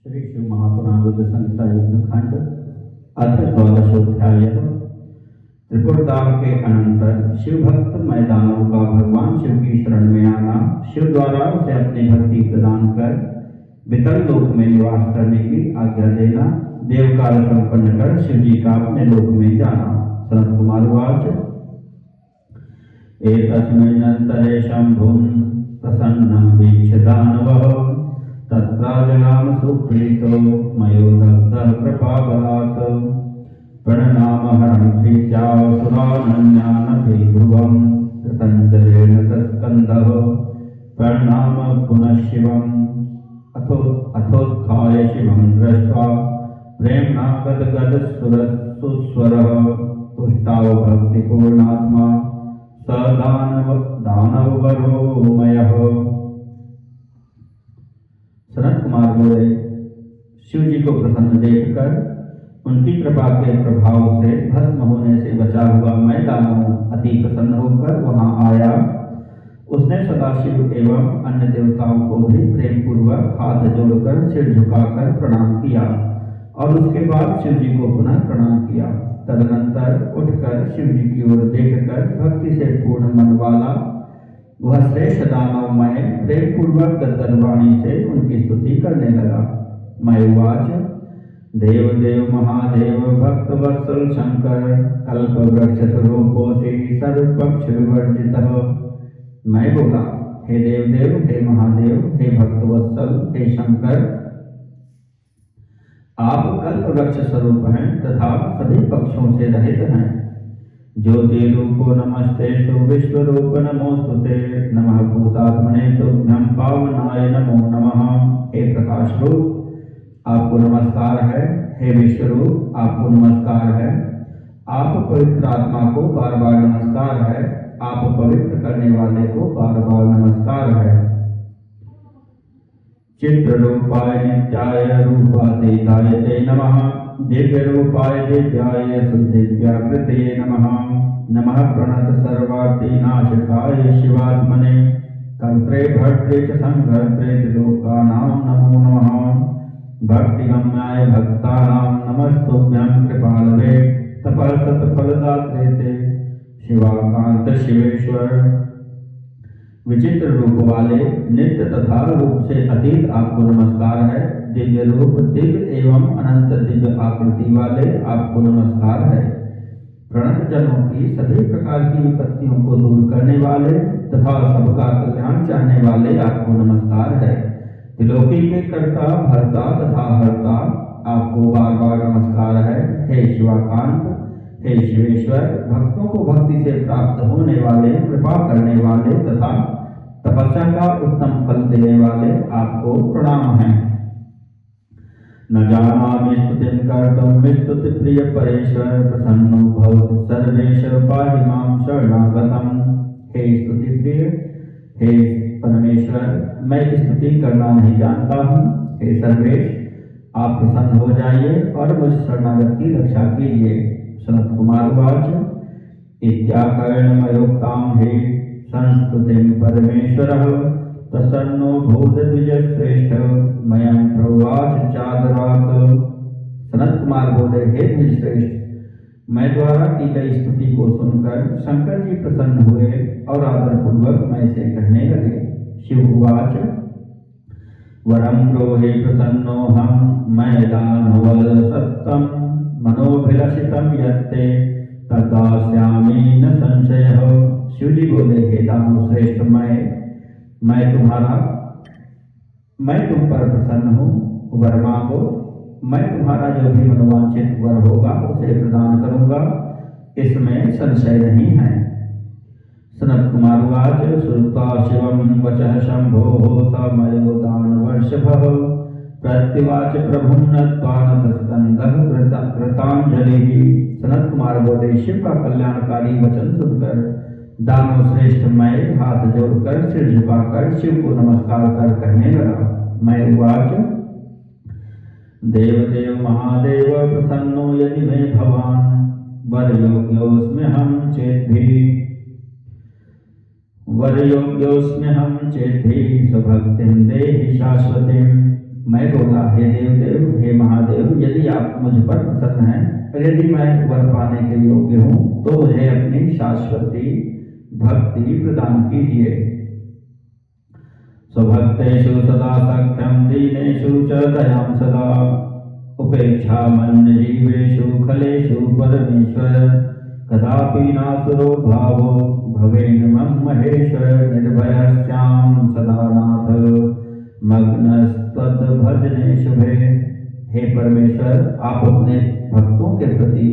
श्री शिव महापुराण रुद्र संहिता युद्ध खंड अथ द्वादशोध्याय। त्रिपुरदाह के अनंतर शिव भक्त मैदानों का भगवान शिव की शरण में आना, शिव द्वारा उसे अपनी भक्ति प्रदान कर वितल लोक में निवास करने की आज्ञा देना, देव कार्य संपन्न कर शिव जी का अपने लोक में जाना। सनत कुमार वाच एतस्मिन्नन्तरे शंभुं प्रसन्नं वीक्ष्य दानवः तत्राजगाम सुप्रीतो मयोदग्धः कृपाबलात् प्रणनामहरं प्रीत्या सुरानन्यानभिभुवं कृतञ्जलेन तत्स्कन्धः प्रणाम पुनः शिवम् अथोत्थाय शिवं दृष्ट्वा प्रेम्णा गदगदसुरसुस्वरः तुष्टाव भक्तिपूर्णात्मा स दानववरोमयः। सनत कुमार बोले, शिव जी को प्रसन्न देखकर उनकी कृपा के प्रभाव से भस्म होने से बचा हुआ मैं दानव अति प्रसन्न होकर वहां आया। उसने सदाशिव एवं अन्य देवताओं को भी प्रेम पूर्वक हाथ जोड़कर सिर झुकाकर प्रणाम किया और उसके बाद शिव जी को पुनः प्रणाम किया। तदनंतर उठकर शिव जी की ओर देखकर भक्ति से पूर्ण मन वाला वह श्रेष्ठ दानव मैं प्रेम पूर्वक गदगद वाणी से उनकी स्तुति करने लगा। मैं वाच देव देव महादेव भक्त वत्सल शंकर कल्प वृक्ष स्वरूपोऽसि सर्वपक्ष विवर्जितः। मैं बोला, हे देव देव, हे महादेव, हे भक्त वत्सल, हे शंकर, आप कल्प वृक्ष स्वरूप हैं तथा सभी पक्षों से रहित हैं। ज्योति रूपो नमस्तेस्तु विश्व रूप नमोस्तुते नमः भूतात्मने तुभ्यं पावनाय नमो नमः। हे प्रकाश रूप आपको नमस्कार है, हे विश्व रूप आपको नमस्कार है, आप पवित्र आत्मा को बार बार नमस्कार है, आप पवित्र करने वाले को बार बार नमस्कार है। चित्र रूपाय नित्याय रूपातीताय ते नमः दिव्य रूपाय दिव्याय सुदिव्याकृतये नमः। नमः प्रणत सर्वार्ति नाशकाय शिवात्मने कर्त्रे भर्त्रे च संघर्त्रे त्रिलोकानां नमो नमः। भक्तिगम्याय भक्तानां नमस्तुभ्यं कृपालवे तपः सत्फलदात्रे ते शिवाकांत शिवेश्वर। विचित्र रूप वाले नित्य तथा रूप से अतीत आपको नमस्कार है। दिव्य रूप दिव्य एवं अनंत दिव्य आकृति वाले आपको नमस्कार है। प्रणत जनों की सभी प्रकार की विपत्तियों को दूर करने वाले तथा सबका कल्याण चाहने वाले आपको नमस्कार है। त्रिलोकी के कर्ता भर्ता तथा हर्ता आपको बार बार नमस्कार है। हे शिवाकांत, हे शिवेश्वर, भक्तों को भक्ति से प्राप्त होने वाले, कृपा करने वाले तथा तपस्या का उत्तम फल देने वाले आपको प्रणाम है। न जानामि स्तुतिं कर्तुं विस्तुति प्रिय परेश्वर प्रसन्नो भव सर्वेश पाहि मां शरणागतम्। हे स्तुति प्रिय, हे परमेश्वर, मैं स्तुति करना नहीं जानता हूँ। हे सर्वेश, आप प्रसन्न हो जाइए और मुझ शरणागत की रक्षा कीजिए। सनत कुमार वाच इत्याकर्णमयोक्तां हि संस्तुतिं परमेश्वरः प्रसन्नो भूत द्विजश्रेष्ठ मयं प्रवाच चादरात्। सनत कुमार बोले, हे द्विजश्रेष्ठ, मैं द्वारा की गई स्तुति को सुनकर शंकर जी प्रसन्न हुए और आदरपूर्वक मैं से कहने लगे। शिव उवाच वरं ब्रूहि प्रसन्नोऽहं मैदानवल सत्तं मनोभिलषितं यत्ते तदास्यामि न संशयः। शिव जी बोले, हे दानव श्रेष्ठ, मैं तुम पर प्रसन्न हूँ। वर मांगो, मैं तुम्हारा जो भी मनोवांछित वर होगा उसे प्रदान करूंगा, इसमें संशय नहीं है। सनत कुमार वाच श्रुत्वा शिवं वचः शंभोः समयो दानवर्षभः प्रत्युवाच प्रभुं नत्वा नतस्कन्धः कृतांजलिः। सनत कुमार बोले, शिव का कल्याणकारी वचन सुनकर दानव श्रेष्ठ मैं हाथ जोड़कर सिर झुकाकर शिव को नमस्कार कर कहने लगा। मैं उवाच देव देव महादेव प्रसन्नो यदि मे भवान् वरयोग्योऽस्म्यहं चेद्धि स्वभक्तिं देहि शाश्वतीं मैं बोला, हे देवदेव, हे महादेव, यदि आप मुझ पर प्रसन्न हैं और यदि मैं वर पाने के योग्य हूँ तो मुझे अपनी शाश्वती भक्ति प्रदान कीजिए। स्वभक्तेषु सदा सख्यं दीनेषु च दयां सदा उपेक्षा मन्य जीवेषु खलेषु परमेश्वर कदापि नासुरो भावो भवेन मम महेश्वर निर्भयश्यां सदा नाथ मग्नस्तद भजने शुभे। हे परमेश्वर, आप अपने भक्तों के प्रति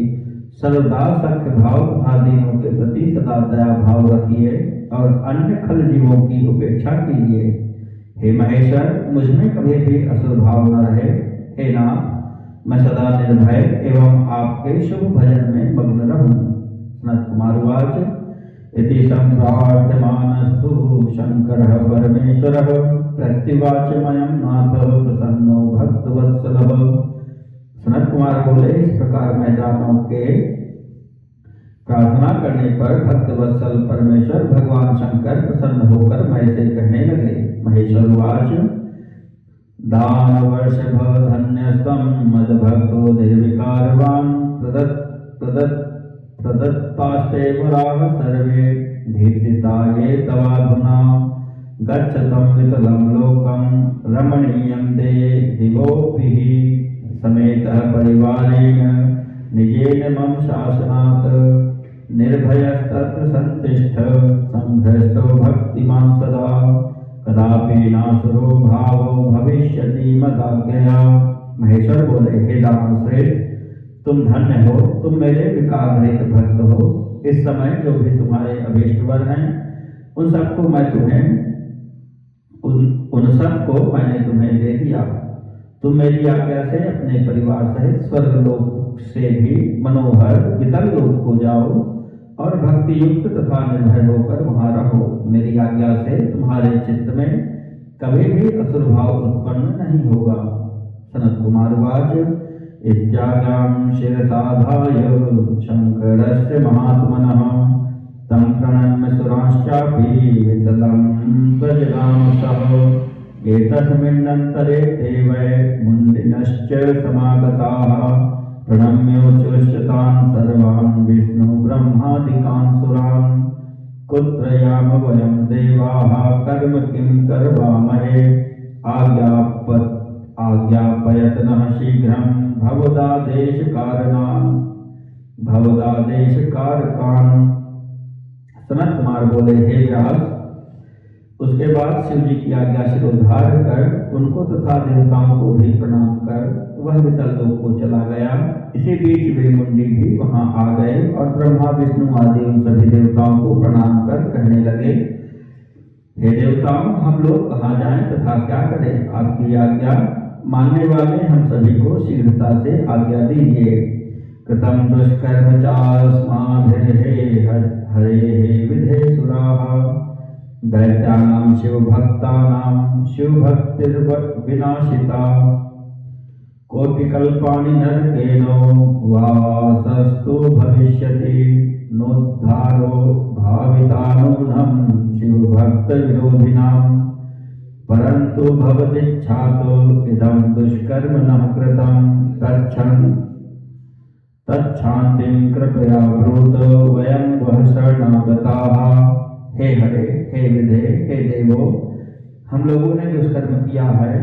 सर्वदा सख्य भाव तथा दीनों के प्रति सदा दया भाव रखिए और अन्य खल जीवों की उपेक्षा कीजिए। हे महेश्वर, मुझ में कभी भी असुर भाव न रहे। हे नाथ, मैं सदा निर्भय एवं आपके शुभ भजन में मग्न रहूं। सनत कुमार उवाच इति सम्प्रार्थ्यमानस्तु शंकरः परमेश्वरः प्रत्युवाच मयं नाथ प्रसन्नो भक्तवत्सलः। सनत कुमार बोले, इस प्रकार मैं दानों के प्रार्थना करने पर भक्तवत्सल परमेश्वर भगवान शंकर प्रसन्न होकर मैं से कहने लगे। महेश्वर उवाच दानवर्षभ धन्यस्त्वं मद्भक्तो निर्विकारवान् प्रदत्तास्ते वराः सर्वे भीतिता ये तवाधुना गच्छतं वितलं लोकं रमणीयं ते दिवोभिः समेतः परिवारेण निजेन मम शासनात् निर्भयस्तत्र सन्तिष्ठ संभ्रष्टो भक्तिमान् सदा कदापि नासुरो भावो भविष्यति मदाज्ञया। महेश्वर बोले, हे दानव श्रेष्ठ, तुम धन्य हो, तुम मेरे विकार रहित भक्त हो। इस समय जो भी तुम्हारे अभीष्टवर हैं उन सबको मैंने तुम्हें दे दिया। तुम मेरी आज्ञा से अपने परिवार सहित स्वर्गलोक से भी मनोहर वितल लोक को जाओ और भक्ति युक्त तथा निर्भय होकर वहां रहो। मेरी आज्ञा से तुम्हारे चित्त में कभी भी असुर भाव उत्पन्न नहीं होगा। सनत कुमार उवाच इत्याज्ञां शिरसाधाय शंकरस्य महात्मनः तं प्रणम्य सुरांश्चापि वितलं व्रजगामसः। एतस्मिन्नन्तरे ते वै मुण्डिनश्च समागताः प्रणम्योच्चृष्ट तान् सर्वान् विष्णु ब्रह्मादिकान् सुरान्। कुत्र याम वयं देवाः कर्म किं करवामहे आज्ञापयतनः शीघ्रं भवदादेशकारकान्। सनत कुमार बोले, हे व्यास, उसके बाद शिव जी की आज्ञा शिरोधार्य कर उनको तथा देवताओं को भी प्रणाम कर वह वितल लोक को चला गया। इसी बीच वे मुंडी भी वहां आ गए और ब्रह्मा विष्णु आदि उन सभी देवताओं को प्रणाम कर कहने लगे, हे देवताओं, हम लोग कहाँ जाएं तथा क्या करें? आपकी आज्ञा मानने वाले हम सभी को शीघ्रता से आज्ञा दीजिए। कृतं दुष्कर्म चास्माभिर्हे हरेः विधे सुराः दैत्यानां शिवभक्तानां शिवभक्तिर्विनाशिता कोटिकल्पानि नरकेनो वासस्तु भविष्यति नोद्धारो भावितानूनं शिवभक्तविरोधिनां परन्तु भवदिच्छातो इदं दुष्कर्म न कृतं तच्छान्तिं कृपया ब्रूतो वयं वह शरणागताः। हे हरे, हे विधे, हे देवो, हम लोगों ने दुष्कर्म किया है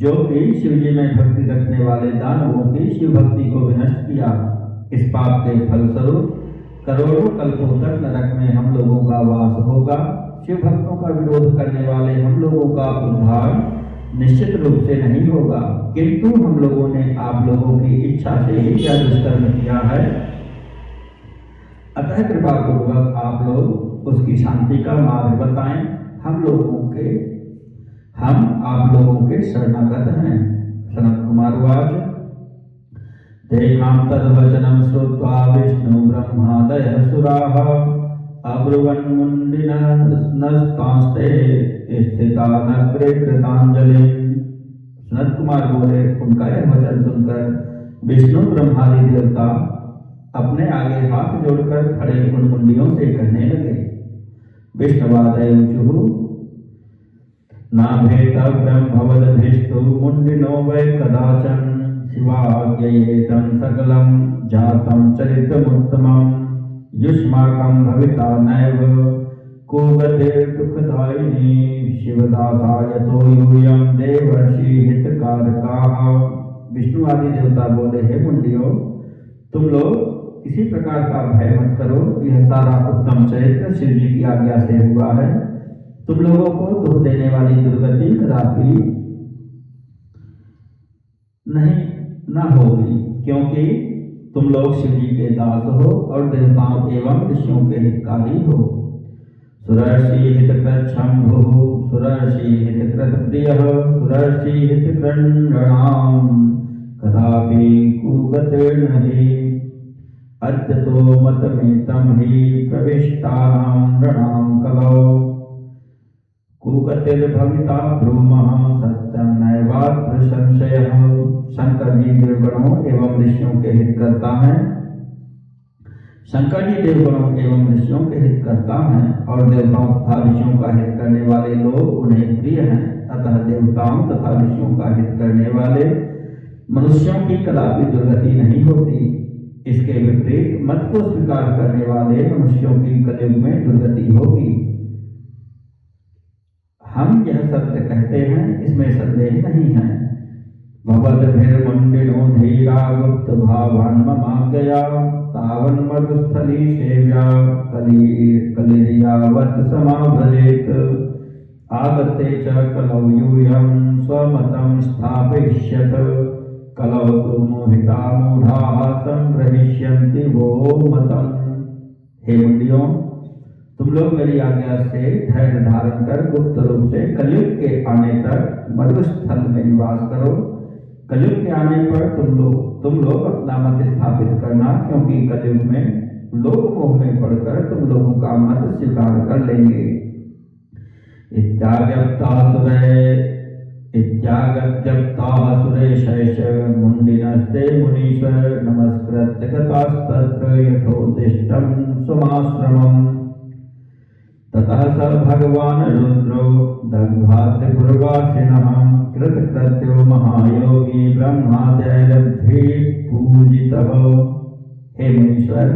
जो कि शिव जी में भक्ति रखने वाले दानवों की शिव भक्ति को विनष्ट किया। इस पाप के फलस्वरूप करोड़ों कल्पों तक नरक में हम लोगों का वास होगा। शिव भक्तों का विरोध करने वाले हम लोगों का उद्धार निश्चित रूप से नहीं होगा, किंतु हम लोगों ने आप लोगों की इच्छा से ही यह दुष्कर्म किया है। अतः कृपा पूर्वक आप लोग उसकी शांति का मार्ग बताएं। हम आप लोगों के शरणागत हैं। सनत कुमार उवाच तेषां तद्वचनं श्रुत्वा विष्णु ब्रह्मादयः सुराः अब्रुवन्मुण्डिनस्तांस्ते स्थितानग्रे कृतांजलि। सनत कुमार बोले, उनका यह वचन सुनकर विष्णु ब्रह्मादि देवता अपने आगे हाथ जोड़कर खड़े उन मुंडियों से कहने लगे, विष्णुवादय ऊचुः नाभेतव्यं भवद्भिस्तु मुण्डिनो वै कदाचन शिवाज्ञयेतं सकलं जातं चरितमुत्तमं युष्माकं भविता नैव को गतिर्दुःखदायिनी शिवदासाय तो यूयं देवर्षि हितकारकाः। विष्णु आदि देवता बोले, हे मुंडियों, तुम लोग किसी प्रकार का भय मत करो, यह सारा उत्तम चरित्र शिव जी की आज्ञा से हुआ है। तुम लोगों को दुख देने वाली दुर्गति कदापि नहीं न होगी, क्योंकि तुम लोग शिव जी के दास हो और देवताओं एवं ऋषियों के हितकारी हो। सुरर्षि हितकृत शंभु सुरर्षि हितकृत प्रियः सुरर्षि हितकृण्णाम कदापि कुगतिर्न हि अद्यतो मतमेतं हि प्रविष्टानां नृणां कलौ कुगतिर्भविता ब्रूमः सत्यं नैवात्र संशयः। शंकर जी देवगणों एवं ऋषियों के हित करता है। शंकर जी देवगणों एवं ऋषियों के हित करता है और देवताओं तथा ऋषियों का हित करने वाले लोग उन्हें प्रिय हैं। अतः देवताओं तथा ऋषियों का हित करने वाले मनुष्यों की कदापि दुर्गति नहीं होती। इसके विपरीत मत को स्वीकार करने वाले मनुष्यों की कलयुग में दुर्गति होगी। हम यह सत्य कहते हैं, इसमें संदेह नहीं है। भवद्भिर्मुण्डिनो धीरा गुप्त भावान् ममाज्ञया तावन् मरुस्थली सेव्या कलिर्यावत् समाव्रजेत् आगते च कलौ यूयं स्वमतं स्थापयिष्यत् कलौ तु मोहिता मूढाः संग्रहिष्यन्ति वो मतम्। हे मुंडियों, तुम लोग मेरी आज्ञा से धैर्य धारण कर गुप्त रूप से कलयुग के आने तक मरुस्थल में निवास करो। कलयुग के आने पर तुम लोग अपना मत स्थापित करना, क्योंकि कलयुग में लोग मोह में पड़कर तुम लोगों का मत स्वीकार कर लेंगे। इत्यागत्यप्ताः सुरेशैष मुण्डिनस्ते मुनीश्वर नमस्कृत्य गतास्तत्र यथोदिष्टं स्वमाश्रमम्। ततः स भगवान् रुद्रो दग्ध्वा त्रिपुरवासिनः कृतकृत्यो महायोगी ब्रह्माद्यैरब्धि पूजितः। हे मुनीश्वर,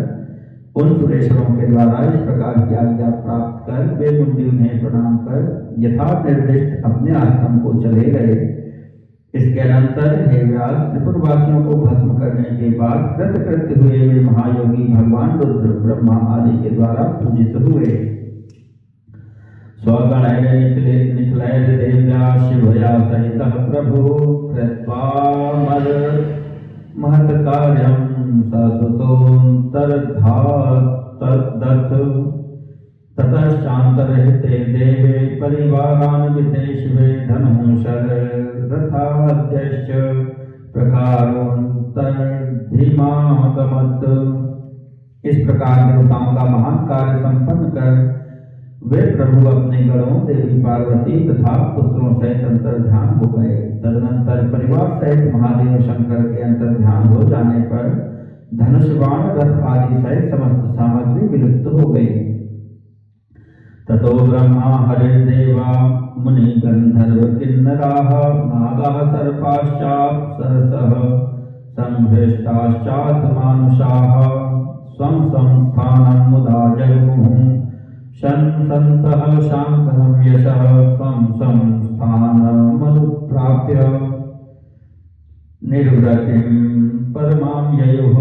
उन सुरेश्वरों के द्वारा इस प्रकार की आज्ञा प्राप्त कर वे मुंडी उन्हें प्रणाम कर यथा निर्दिष्ट अपने आश्रम को चले गए। इसके अनंतर हे व्यास, त्रिपुरवासियों को भस्म करने के बाद कृतकृत्य हुए वे महायोगी भगवान रुद्र ब्रह्मा आदि के द्वारा पूजित हुए। स्वगणैर्निखिलैर्देव्या शिवया सहितः प्रभुः कृत्वा महत्कार्यं ससुतोऽन्तर्धात् ततश्चान्तरहिते देवे परिवारान्विते शिवे धनुषरथाद्यश्च प्रकारोऽन्तर्धिमागमत्। इस प्रकार देवताओं का महान कार्य संपन्न कर वे प्रभु अपने गणों देवी पार्वती तथा पुत्रों सहित अंतर्ध्यान हो गए। तदनंतर परिवार सहित महादेव शंकर के अंतर्ध्यान हो जाने पर धनुष्वाण रथ आदि सहित समस्त सामग्री विलुप्त हो गई। ततो ब्रह्मा हरिर्देवा मुनि गंधर्व किन्नराः नागाः सर्पाश्चाप्सरसः संभृष्टाश्चाथ मानुषाः स्वं संस्थानं मुदा जगमुः शंसन्तः शांकरं यशः स्वं संस्थानमनुप्राप्य निर्वृतिं परमां ययुः।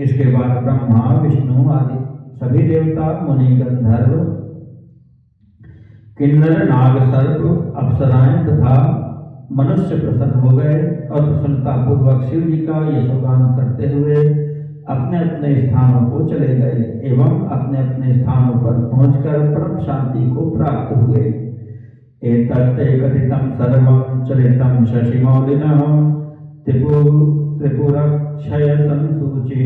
इसके बाद ब्रह्मा विष्णु आदि सभी देवता मुनि गंधर्व किन्नर नाग सर्प अप्सराएं तथा मनुष्य प्रसन्न हो गए और प्रसन्नता पूर्वक शिव जी का यशोगान करते हुए अपने अपने स्थानों को चले गए एवं अपने अपने स्थानों पर पहुंचकर परम शांति को प्राप्त हुए। एतत् कथितं सर्वं चरितं शशिमौलिनः त्रिपुरक्षय संसूचि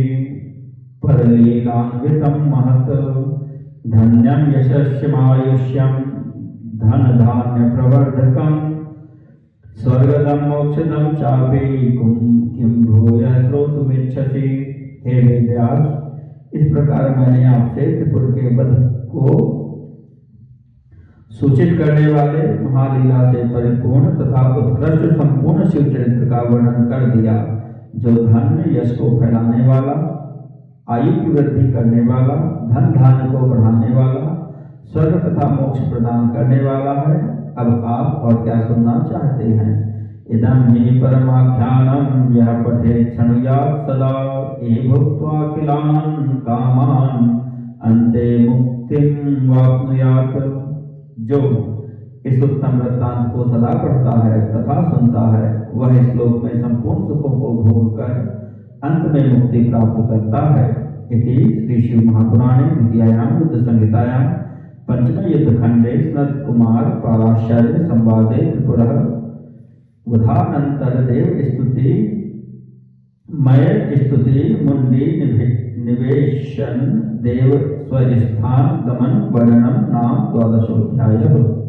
परलीलान्वितं महत् धन्यं यशस्यमायुष्यं धन धान्य प्रवर्धकं स्वर्गदं मोक्षदं चापि किं भूय श्रोतुमिच्छसि। हे व्यास, इस प्रकार मैंने आपसे त्रिपुर के वध को सूचित करने वाले, महालीला से परिपूर्ण तथा उत्कृष्ट संपूर्ण शिव चरित्र का वर्णन कर दिया, जो धन यश को फैलाने वाला, आयु की वृद्धि करने वाला, धन धान्य को बढ़ाने वाला, स्वर्ग तथा मोक्ष प्रदान करने वाला है। अब आप और क्या सुनना चाहते हैं? इदं हि परमाख्यानं यः पठेत् शृणुयात् सदा ये भुक्त्वा अखिलान् कामान् अन्ते मुक्तिं वाप्नुयात्। जो इस उत्तम वृत्तांत को सदा पढ़ता है तथा सुनता है, वह इस लोक में संपूर्ण सुखों को भोग कर अंत में मुक्ति प्राप्त करता है। इति श्री शिव महापुराणे द्वितीयायां युद्ध संहितायां पंचमे युद्ध खंडे सनत कुमार पाराशर्य संवादे त्रिपुरः वधानंतर देव स्तुति मय स्तुति मुंडी निवेशन देव स्वस्थान गमन वर्णनम नाम 12अध्यायः।